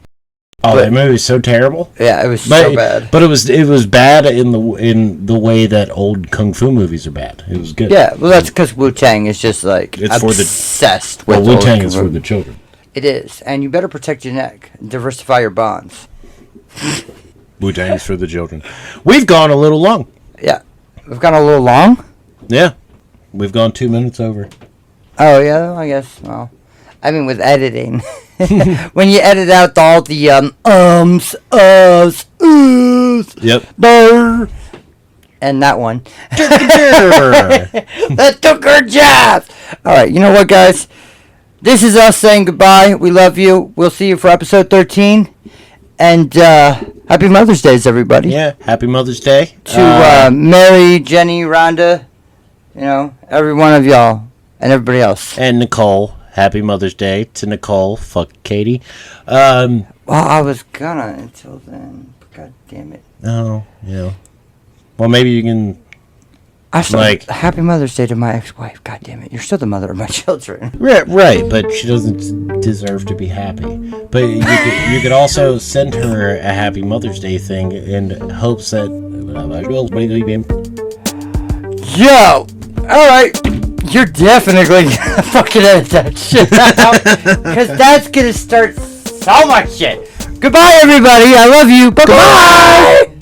That movie was so terrible. Yeah, it was so bad. But it was bad in the way that old kung fu movies are bad. It was good. Yeah, well, that's because Wu-Tang is just like It's obsessed Well, with Wu-Tang old is kung for fu. the children. It is, and you better protect your neck, diversify your bonds. Wu-Tang is for the children. We've gone a little long. Yeah, we've gone a little long. Yeah, we've gone 2 minutes over. Oh yeah, I guess. Well, I mean with editing, when you edit out all the ums, uhs, oohs, Yep. brr, and that one. That took our jobs. All right, you know what, guys? This is us saying goodbye. We love you. We'll see you for episode 13. And happy Mother's Day, everybody. Yeah, happy Mother's Day. To Mary, Jenny, Rhonda, you know, every one of y'all, and everybody else. And Nicole. Happy Mother's Day to Nicole. Fuck Katie. Well, I was gonna until then. God damn it. Oh, yeah. Well, maybe you can... I still, Like- happy Mother's Day to my ex-wife. God damn it. You're still the mother of my children. Right, but she doesn't deserve to be happy. But you could also send her a Happy Mother's Day thing in hopes that... go. All right. You're definitely gonna fucking edit that shit out. Because that's gonna start so much shit. Goodbye, everybody. I love you. Bye-bye.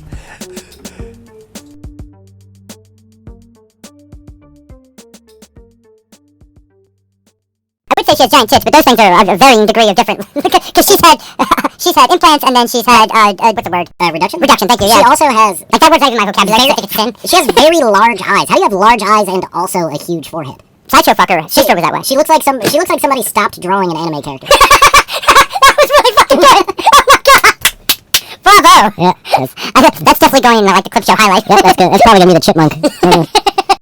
I would say she has giant tits, but those things are a varying degree of different. Because she's had implants, and then she's had what's the word? Reduction. Reduction. Thank you. Yeah. She also has Like that word's not even my vocabulary. I think it's sin. she has very large eyes. How do you have large eyes and also a huge forehead? Sideshow fucker. Sister was that way. She looks like somebody stopped drawing an anime character. That was really fucking good. Oh my god. Bravo. Yeah, That's definitely going in like the clip show highlight. that's good. That's probably gonna be the chipmunk.